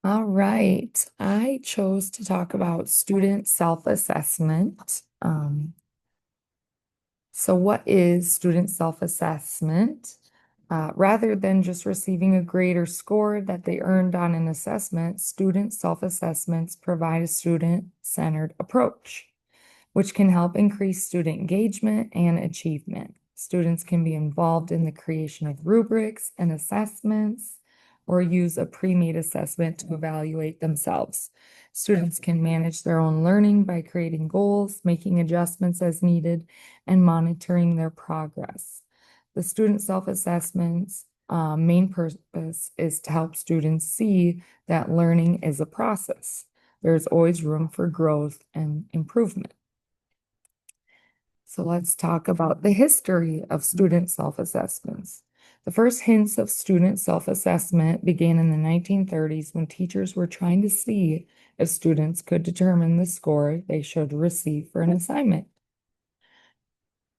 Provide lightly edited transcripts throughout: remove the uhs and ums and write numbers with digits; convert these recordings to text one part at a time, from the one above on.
All right, I chose to talk about student self-assessment. So what is student self-assessment? Rather than just receiving a grade or score that they earned on an assessment, student self-assessments provide a student-centered approach, which can help increase student engagement and achievement. Students can be involved in the creation of rubrics and assessments or use a pre-made assessment to evaluate themselves. Students can manage their own learning by creating goals, making adjustments as needed, and monitoring their progress. The student self-assessment's main purpose is to help students see that learning is a process. There's always room for growth and improvement. So let's talk about the history of student self-assessments. The first hints of student self-assessment began in the 1930s when teachers were trying to see if students could determine the score they should receive for an assignment.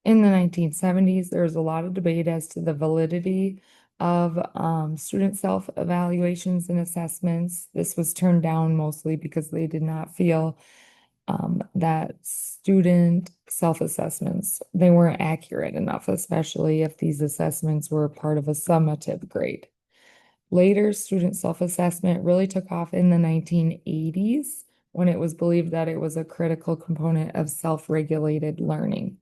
In the 1970s, there was a lot of debate as to the validity of student self-evaluations and assessments. This was turned down mostly because they did not feel that student self-assessments, they weren't accurate enough, especially if these assessments were part of a summative grade. Later, student self-assessment really took off in the 1980s when it was believed that it was a critical component of self-regulated learning.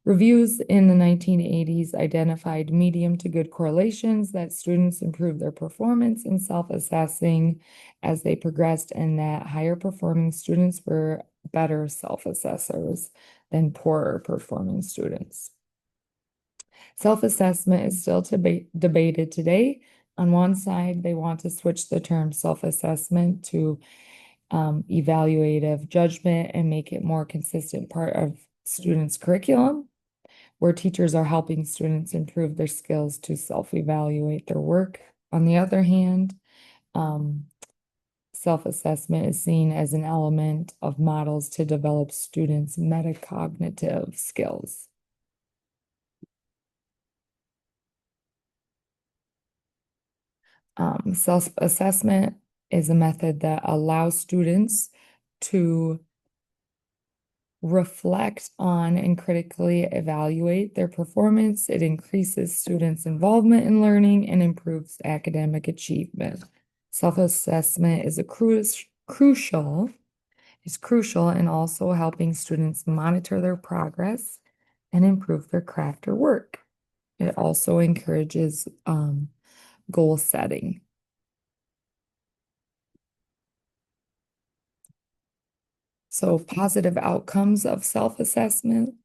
Reviews in the 1980s identified medium to good correlations that students improved their performance in self-assessing as they progressed, and that higher performing students were better self-assessors than poorer performing students. Self-assessment is still debated today. On one side, they want to switch the term self-assessment to evaluative judgment and make it more consistent part of students' curriculum, where teachers are helping students improve their skills to self-evaluate their work. On the other hand, self-assessment is seen as an element of models to develop students' metacognitive skills. Self-assessment is a method that allows students to reflect on and critically evaluate their performance. It increases students' involvement in learning and improves academic achievement. Self-assessment is crucial in also helping students monitor their progress and improve their craft or work. It also encourages goal setting. So positive outcomes of self-assessment.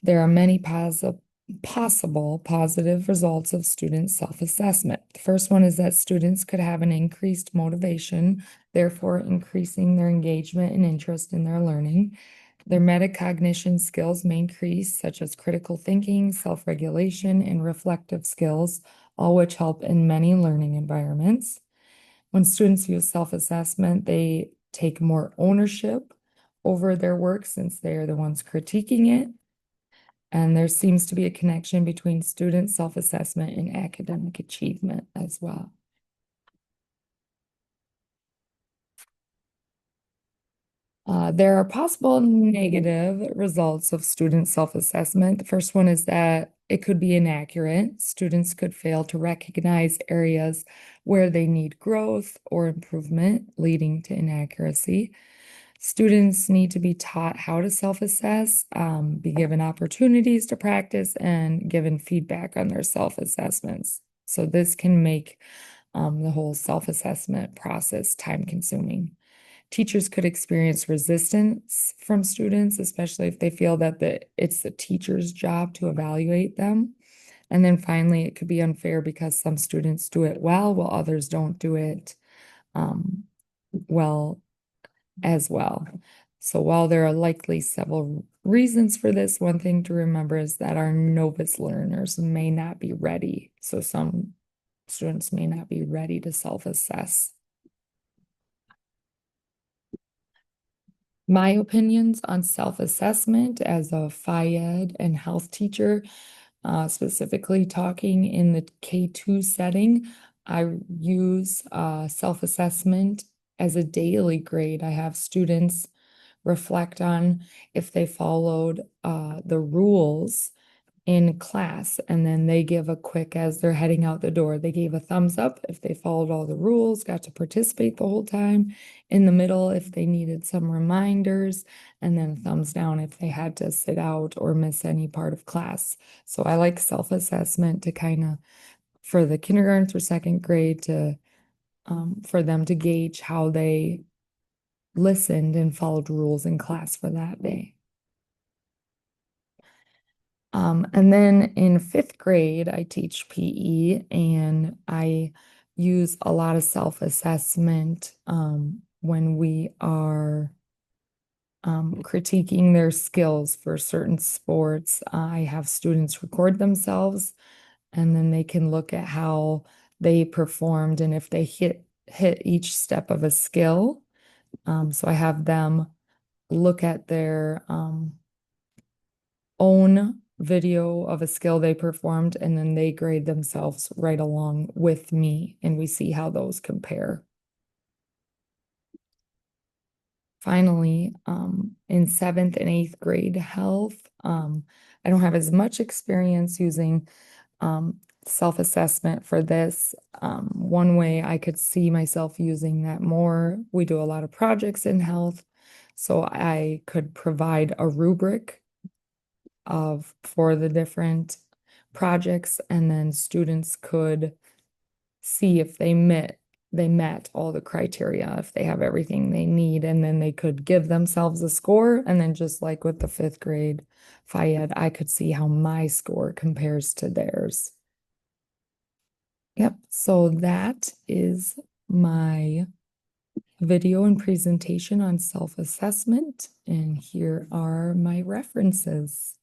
There are many possible positive results of student self-assessment. The first one is that students could have an increased motivation, therefore increasing their engagement and interest in their learning. Their metacognition skills may increase, such as critical thinking, self-regulation, and reflective skills, all which help in many learning environments. When students use self-assessment, they take more ownership over their work since they are the ones critiquing it. And there seems to be a connection between student self-assessment and academic achievement as well. There are possible negative results of student self-assessment. The first one is that it could be inaccurate. Students could fail to recognize areas where they need growth or improvement, leading to inaccuracy. Students need to be taught how to self-assess, be given opportunities to practice, and given feedback on their self-assessments. So this can make the whole self-assessment process time-consuming. Teachers could experience resistance from students, especially if they feel that it's the teacher's job to evaluate them. And then finally, it could be unfair because some students do it well, while others don't do it well as well. So while there are likely several reasons for this, one thing to remember is that our novice learners may not be ready. So some students may not be ready to self-assess. My opinions on self-assessment as a Phy-Ed and health teacher, specifically talking in the K2 setting, I use self-assessment as a daily grade. I have students reflect on if they followed the rules in class, and then they give a quick, as they're heading out the door, they gave a thumbs up if they followed all the rules, got to participate the whole time. In the middle, if they needed some reminders, and then thumbs down if they had to sit out or miss any part of class. So I like self-assessment to kind of, for the kindergarten through second grade, to for them to gauge how they listened and followed rules in class for that day. And then in fifth grade, I teach PE, and I use a lot of self-assessment when we are critiquing their skills for certain sports. I have students record themselves, and then they can look at how they performed and if they hit each step of a skill. So I have them look at their own video of a skill they performed, and then they grade themselves right along with me, and we see how those compare. Finally, in seventh and eighth grade health, I don't have as much experience using self-assessment for this. One way I could see myself using that more, we do a lot of projects in health, so I could provide a rubric for the different projects, and then students could see if they met all the criteria, if they have everything they need, and then they could give themselves a score. And then just like with the fifth grade FIED, I could see how my score compares to theirs. Yep, so that is my video and presentation on self-assessment, and here are my references.